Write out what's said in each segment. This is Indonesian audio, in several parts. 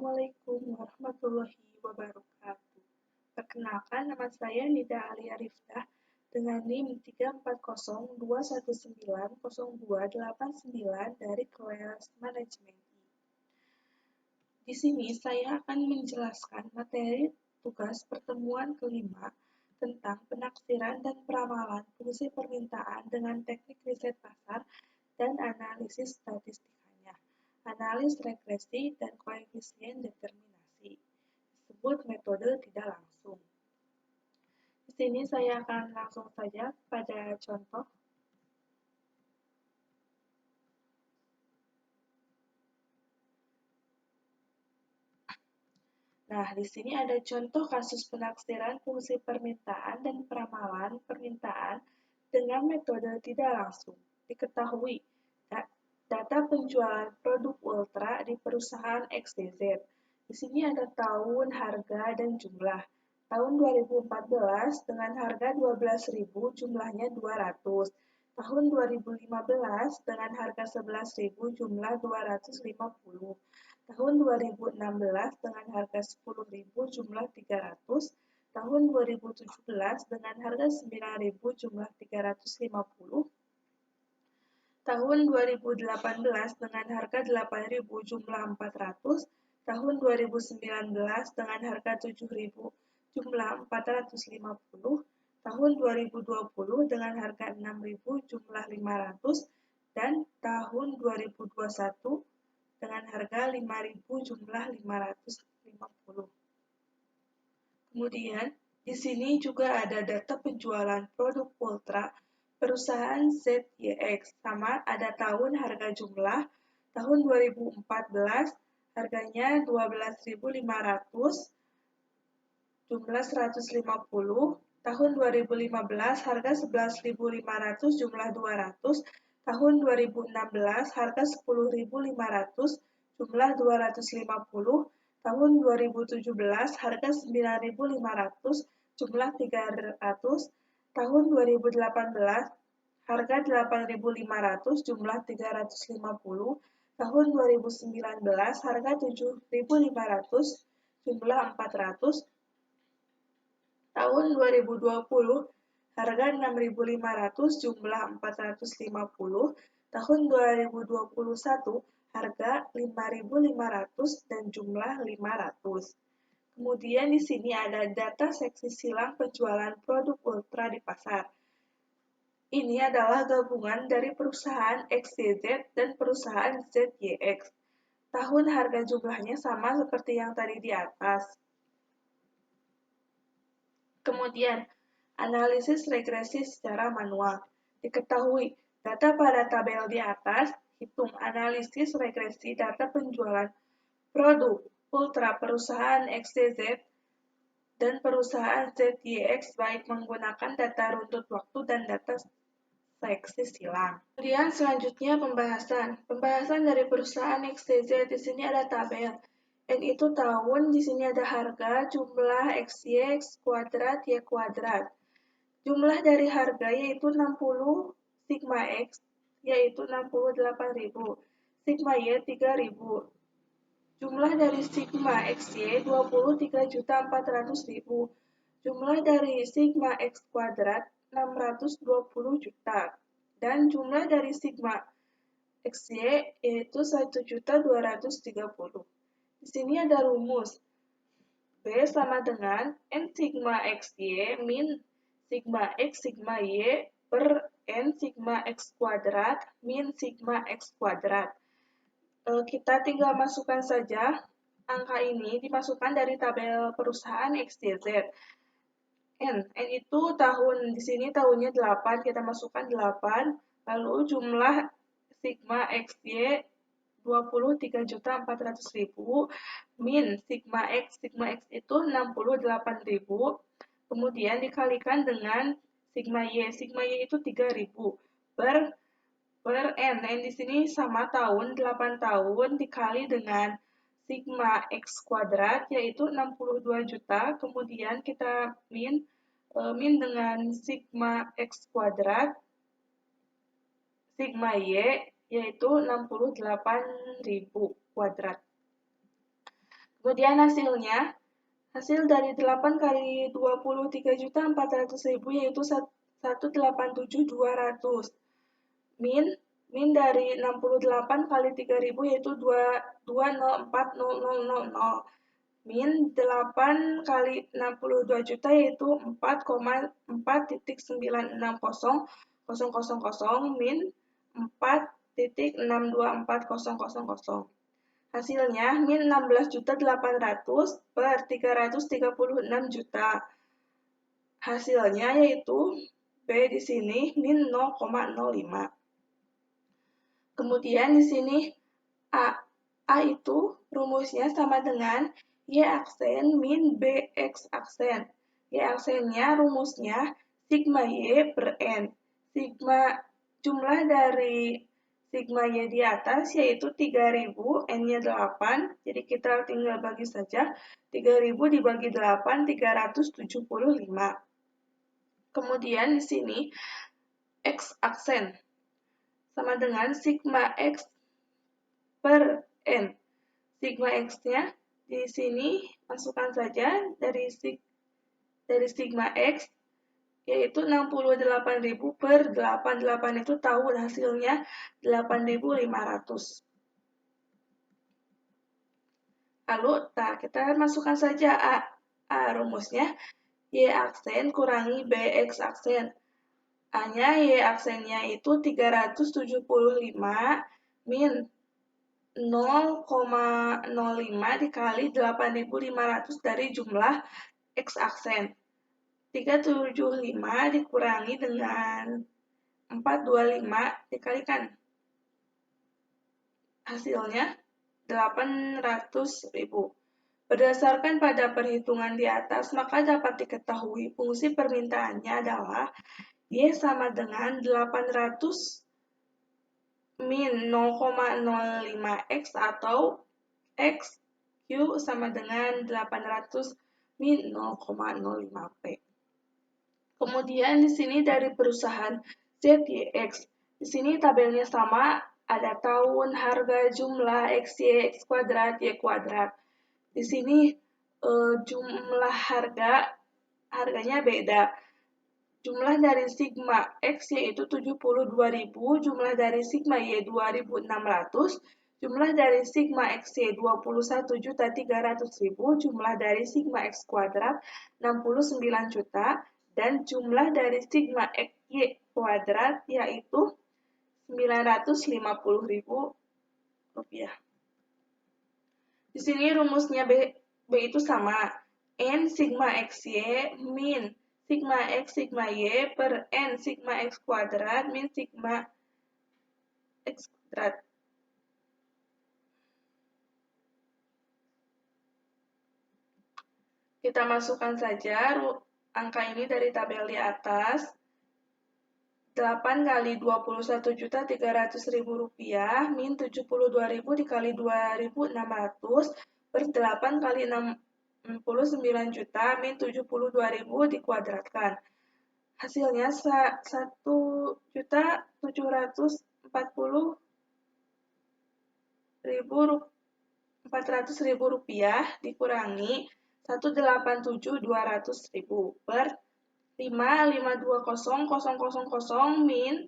Assalamualaikum warahmatullahi wabarakatuh. Perkenalkan, nama saya Nida Alia Rifdah dengan NIM 34021902899 dari kelas manajemen I. Di sini saya akan menjelaskan materi tugas pertemuan kelima tentang penaksiran dan peramalan fungsi permintaan dengan teknik riset pasar dan analisis statistikanya, analis regresi dan koefisien determinasi, disebut metode tidak langsung. Di sini saya akan langsung saja pada contoh. Nah, di sini ada contoh kasus penaksiran fungsi permintaan dan peramalan permintaan dengan metode tidak langsung. Diketahui, data penjualan produk Ultra di perusahaan XYZ. Di sini ada tahun, harga, dan jumlah. Tahun 2014 dengan harga 12.000 jumlahnya 200. Tahun 2015 dengan harga 11.000 jumlah 250. Tahun 2016 dengan harga 10.000 jumlah 300. Tahun 2017 dengan harga 9.000 jumlah 350. Tahun 2018 dengan harga 8.000 jumlah 400. Tahun 2019 dengan harga 7.000 jumlah 450. Tahun 2020 dengan harga 6.000 jumlah 500. Dan tahun 2021 dengan harga 5.000 jumlah 550. Kemudian, di sini juga ada data penjualan produk Ultra perusahaan ZYX, sama ada tahun, harga, jumlah. Tahun 2014 harganya 12.500, jumlah 150. Tahun 2015 harga 11.500, jumlah 200. Tahun 2016 harga 10.500, jumlah 250. Tahun 2017 harga 9.500, jumlah 300. Tahun 2018 harga 8.500, jumlah 350. Tahun 2019 harga 7.500, jumlah 400. Tahun 2020 harga 6.500, jumlah 450. Tahun 2021 harga 5.500 dan jumlah 500. Kemudian di sini ada data seksi silang penjualan produk Ultra di pasar. Ini adalah gabungan dari perusahaan XYZ dan perusahaan ZYX. Tahun, harga, jumlahnya sama seperti yang tadi di atas. Kemudian, analisis regresi secara manual. Diketahui, data pada tabel di atas, hitung analisis regresi data penjualan produk Ultra perusahaan XYZ dan perusahaan ZYX baik menggunakan data runtut waktu dan data seksi silang. Kemudian selanjutnya pembahasan. Pembahasan dari perusahaan XYZ, di sini ada tabel. N itu tahun, di sini ada harga, jumlah, XY, X kuadrat, Y kuadrat. Jumlah dari harga yaitu 60, sigma X yaitu 68.000, sigma Y 3.000. Jumlah dari sigma XY 23.400.000. Jumlah dari sigma X kuadrat 620 juta. Dan jumlah dari sigma XY yaitu 1.230. Di sini ada rumus. B sama dengan N sigma XY min sigma X sigma Y per N sigma X kuadrat min sigma X kuadrat. Kita tinggal masukkan saja angka ini, dimasukkan dari tabel perusahaan XYZ. N itu tahun, di sini tahunnya 8, kita masukkan 8, lalu jumlah sigma XY 23.400.000 min sigma X itu 68.000, kemudian dikalikan dengan sigma Y itu 3.000 per N di sini sama tahun, 8 tahun dikali dengan sigma X kuadrat yaitu 62 juta, kemudian kita min dengan sigma X kuadrat, sigma Y yaitu 68.000 kuadrat. Kemudian hasil dari 8 kali 23.400.000 yaitu 187.200. Min dari 68 kali 3.000 yaitu 204.000. Min 8 kali 62 juta yaitu 4,4.960.000. Min 4.624.000. Hasilnya min 16.800 per 336 juta. Hasilnya yaitu B di sini min 0,05. Kemudian di sini A. A itu rumusnya sama dengan Y aksen min BX aksen. Y aksennya rumusnya sigma Y per N. Jumlah dari sigma Y di atas yaitu 3000, N-nya 8, jadi kita tinggal bagi saja. 3000 dibagi 8, 375. Kemudian di sini X aksen sama dengan sigma X per N. Sigma X-nya di sini masukkan saja dari sigma X yaitu 68.000 per 8. 8 itu tahun, hasilnya 8.500. Lalu, kita masukkan saja A rumusnya Y aksen kurangi BX aksen. A-nya Y aksennya itu 375 min 0,05 dikali 8.500 dari jumlah X aksen. 375 dikurangi dengan 425 dikalikan. Hasilnya 800.000. Berdasarkan pada perhitungan di atas, maka dapat diketahui fungsi permintaannya adalah Y sama dengan 800 min 0,05X atau X Q sama dengan 800 min 0,05P. Kemudian di sini dari perusahaan ZYX. Di sini tabelnya sama, ada tahun, harga, jumlah, XY, X kuadrat, Y kuadrat. Di sini jumlah harganya beda. Jumlah dari sigma X yaitu 72.000, jumlah dari sigma Y 2.600, jumlah dari sigma XY 21.300.000, jumlah dari sigma X kuadrat 69 juta, dan jumlah dari sigma XY kuadrat yaitu 950.000 rupiah. Di sini rumusnya B itu sama. N sigma XY min sigma X sigma Y per N sigma X kuadrat min sigma X kuadrat. Kita masukkan saja angka ini dari tabel di atas. 8 kali 21.300.000 rupiah min 72.000 dikali 2.600 per 8 kali 69 juta min 72.000 dikuadratkan. Hasilnya 1.740.400.000 rupiah dikurangi 187.200.000 per 5.520.000 min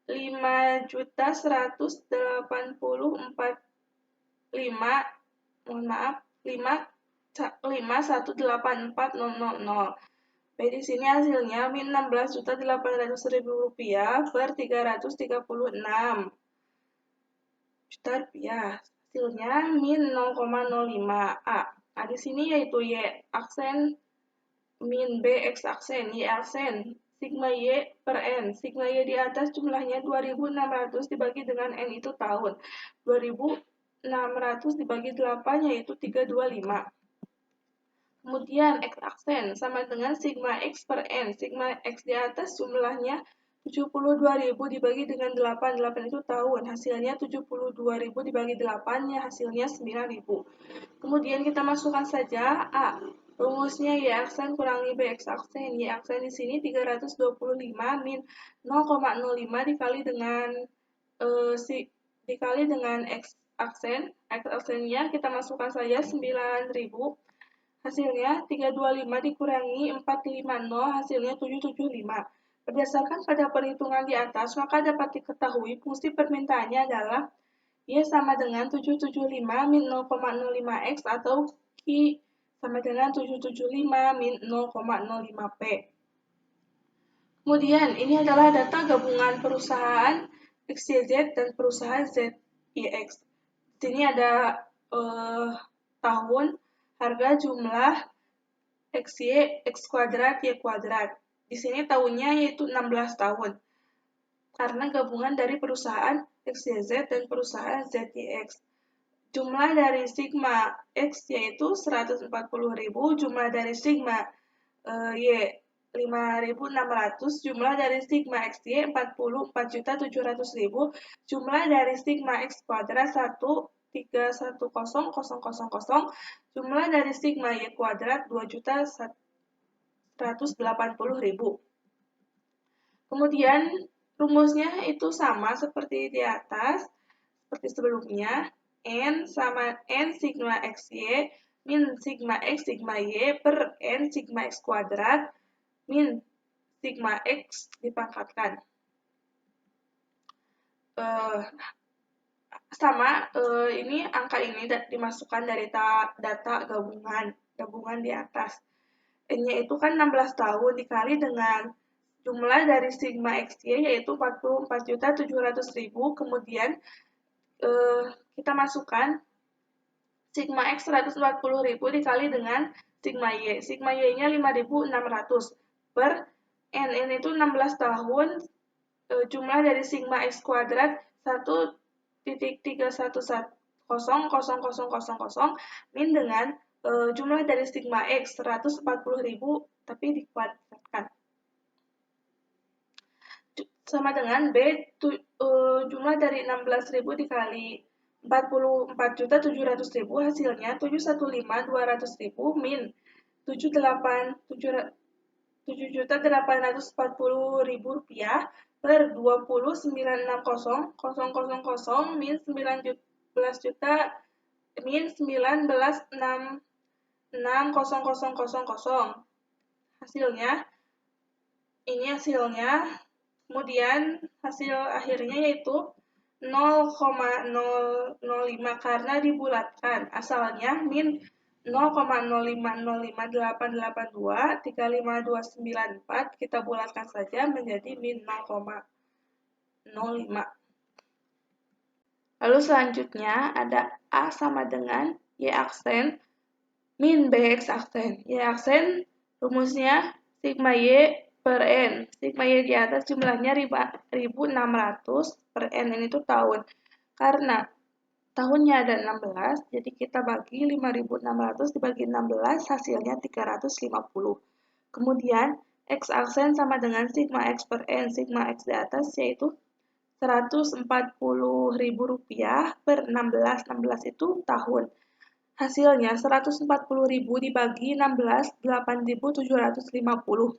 5.184.000. B di sini hasilnya min 16.800.000 rupiah per 336 juta rupiah. Hasilnya min 0,05 A. Di sini yaitu Y aksen min BX aksen, Y aksen, sigma Y per N. Sigma Y di atas jumlahnya 2.600 dibagi dengan N itu tahun. 2.600 dibagi 8 yaitu 325. Kemudian X aksen sama dengan sigma X per N. Sigma X di atas jumlahnya 72.000 dibagi dengan 8. 8 itu tahun. Hasilnya 72.000 dibagi 8, ya hasilnya 9.000. Kemudian kita masukkan saja A. Rumusnya Y aksen kurangi BX aksen. Y aksen di sini 325 min 0,05 dikali dengan X aksennya kita masukkan saja 9.000. Hasilnya 325 dikurangi 450, hasilnya 775. Berdasarkan pada perhitungan di atas, maka dapat diketahui fungsi permintaannya adalah Y sama dengan 775 min 0,05X atau Q sama dengan 775 min 0,05P. Kemudian, ini adalah data gabungan perusahaan XYZ dan perusahaan ZIX. Di sini ada tahun, harga, jumlah, XY, X kuadrat, Y kuadrat. Di sini tahunnya yaitu 16 tahun. Karena gabungan dari perusahaan XYZ dan perusahaan ZIX. Jumlah dari sigma X yaitu 140.000, jumlah dari sigma Y 5.600, jumlah dari sigma XY 44.700.000, jumlah dari sigma X kuadrat 1310000, jumlah dari sigma Y kuadrat 2.180.000. Kemudian rumusnya itu sama seperti di atas, seperti sebelumnya. N sama N sigma XY min sigma X sigma Y per N sigma X kuadrat min sigma X dipangkatkan. Ini angka ini dimasukkan dari data gabungan di atas. N-nya itu kan 16 tahun dikali dengan jumlah dari sigma XY yaitu 44.700.000, kemudian kita masukkan sigma X 140.000 dikali dengan sigma Y. Sigma Y-nya 5.600 per N itu 16 tahun, jumlah dari sigma X kuadrat 1.3110000 min dengan jumlah dari sigma X 140.000 tapi dikuadratkan. Sama dengan B, jumlah dari 16.000 dikali 44.700.000, hasilnya 715.200.000 min 7.840.000 rupiah per 20.960.000 min 19.66.000. Hasilnya, kemudian hasil akhirnya yaitu 0,005 karena dibulatkan. Asalnya min 0,0505882 35294 kita bulatkan saja menjadi min 0,05. Lalu selanjutnya ada A sama dengan Y aksen min BX aksen. Y aksen rumusnya sigma Y per N. Sigma Y di atas jumlahnya 1.600 per N itu tahun. Karena tahunnya ada 16, jadi kita bagi 5.600 dibagi 16, hasilnya 350. Kemudian, X aksen sama dengan sigma X per N. Sigma X di atas yaitu 140.000 rupiah per 16. 16 itu tahun. Hasilnya 140.000 dibagi 16, 8.750.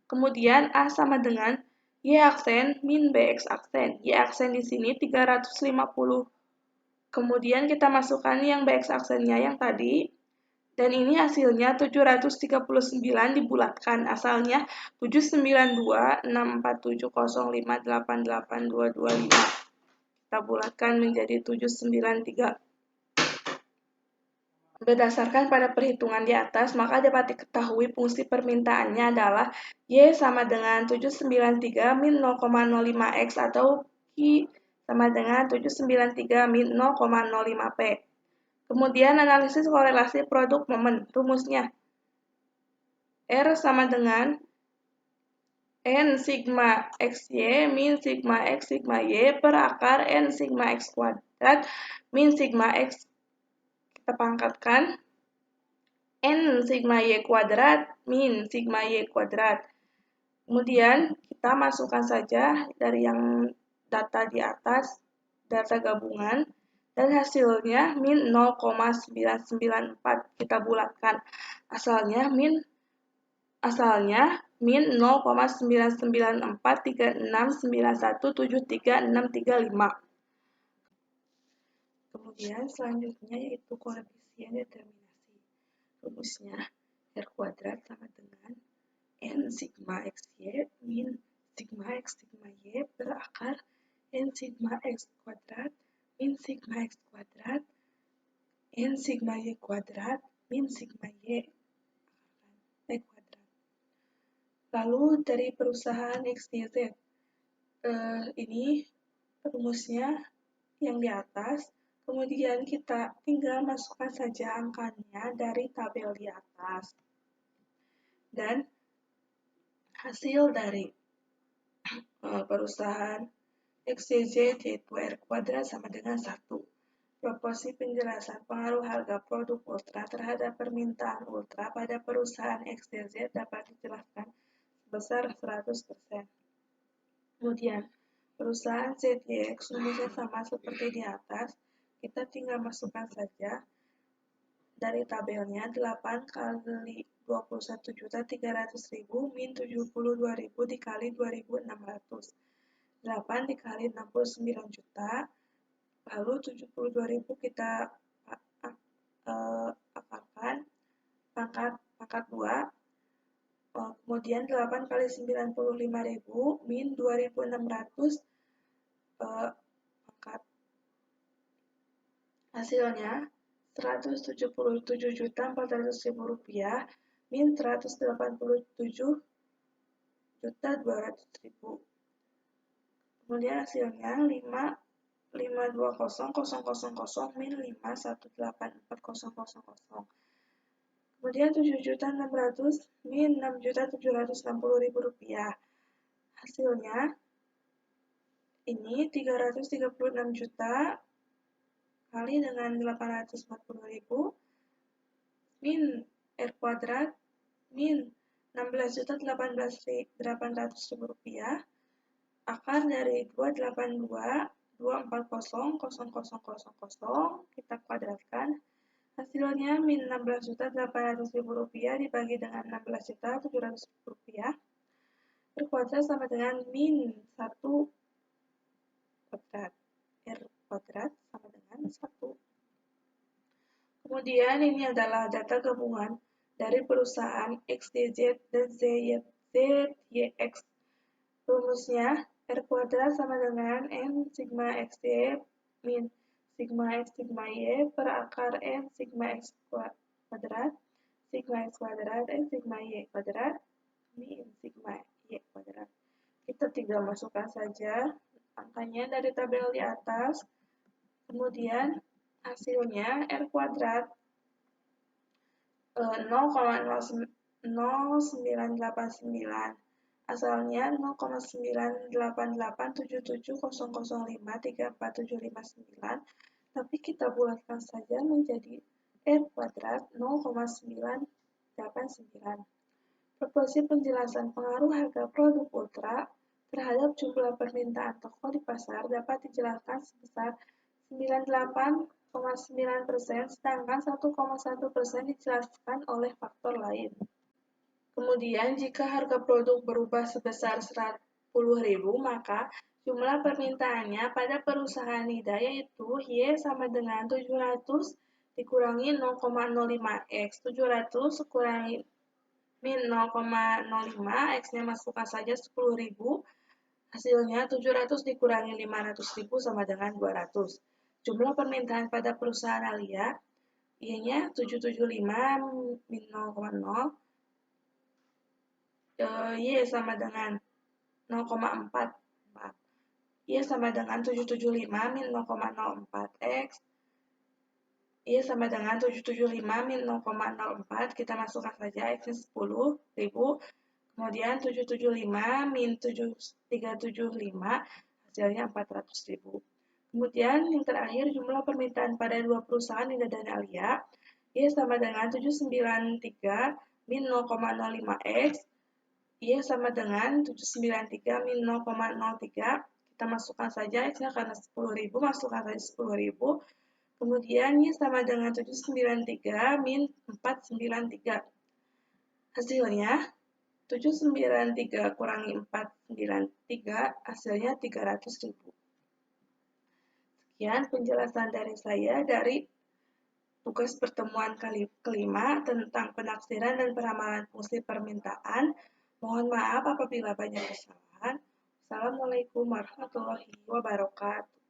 Kemudian A sama dengan Y aksen min BX aksen. Y aksen di sini 350. Kemudian kita masukkan yang BX aksennya yang tadi. Dan ini hasilnya 739 dibulatkan. Asalnya 7926470588225. Kita bulatkan menjadi 793. Berdasarkan pada perhitungan di atas, maka dapat diketahui fungsi permintaannya adalah Y sama dengan 793 min 0,05X atau Q sama dengan 793 min 0,05P. Kemudian analisis korelasi produk momen. Rumusnya R sama dengan N sigma XY min sigma X sigma Y per akar N sigma X kuadrat min sigma X kita pangkatkan N sigma Y kuadrat min sigma Y kuadrat. Kemudian kita masukkan saja dari yang data di atas, data gabungan, dan hasilnya min 0,994 kita bulatkan. Asalnya min 0,9943691736635. Kemudian selanjutnya yaitu koefisien determinasi. Rumusnya R kuadrat sama dengan N sigma XY min sigma X sigma Y berakar N sigma X kuadrat min sigma X kuadrat N sigma Y kuadrat min sigma Y kuadrat. Lalu dari perusahaan XYZ, ini rumusnya yang di atas, kemudian kita tinggal masukkan saja angkanya dari tabel di atas. Dan hasil dari perusahaan XYZ yaitu R kuadrat sama dengan 1. Proporsi penjelasan pengaruh harga produk ultra terhadap permintaan ultra pada perusahaan XYZ dapat dijelaskan sebesar 100%. Kemudian, perusahaan ZYX rumusnya sama seperti di atas, kita tinggal masukkan saja dari tabelnya 8 kali 21.300.000 min 72.000 dikali 2.600. 8 dikali 69 juta, lalu 72.000 kita akarkan, pangkat 2, kemudian 8 kali 95.000 min 2.600, pangkat. Hasilnya 177.400.000 rupiah min 187.200.000. Kemudian hasilnya 520.000 min 518.400. Kemudian 7.600 min 6.760.000 rupiah. Hasilnya ini 336 juta kali dengan 840.000 min R kuadrat min 16.018.800 rupiah akar dari 282.240.0000 kita kuadratkan. Hasilnya min 16.800.000 rupiah dibagi dengan 16.700.000 rupiah R kuadrat sama dengan min 1 kuadrat. R kuadrat sama dengan 1. Kemudian ini adalah data gabungan dari perusahaan XYZ dan ZYX. Rumusnya R kuadrat sama dengan N sigma XY min sigma X sigma Y per akar N sigma X kuadrat sigma X kuadrat N sigma Y kuadrat min sigma Y kuadrat. Kita tinggal masukkan saja angkanya dari tabel di atas, kemudian hasilnya R kuadrat 0,0989, asalnya 0,9887700534759, tapi kita bulatkan saja menjadi R kuadrat 0,989. Proporsi penjelasan pengaruh harga produk ultra terhadap jumlah permintaan toko di pasar dapat dijelaskan sebesar 98,9%, sedangkan 1,1% dijelaskan oleh faktor lain. Kemudian, jika harga produk berubah sebesar 10.000, maka jumlah permintaannya pada perusahaan NIDA yaitu Y sama dengan 700 dikurangi 0,05X. 700 kurangi min 0,05, X-nya masukkan saja 10.000. Hasilnya 700 dikurangi 500.000 sama dengan 200. Jumlah permintaan pada perusahaan Alia, Y-nya 775 min 0,0, Y sama dengan 0,4, Y sama dengan 775 min 0,04X, Y sama dengan 775 min 0,04, kita masukkan saja X-nya 10.000, kemudian 775 min 375, hasilnya 400.000. Kemudian yang terakhir jumlah permintaan pada dua perusahaan NIDA dan Alia, Y sama dengan 793 min 0,05X, Y sama dengan 793 min 0,03, kita masukkan saja X-nya karena 10.000, masukkan saja 10.000, kemudian Y sama dengan 793 min 493, hasilnya 793 kurangi 493, hasilnya 300.000. Sekian penjelasan dari saya dari tugas pertemuan kelima tentang penafsiran dan peramalan fungsi permintaan. Mohon maaf apabila banyak kesalahan. Assalamualaikum warahmatullahi wabarakatuh.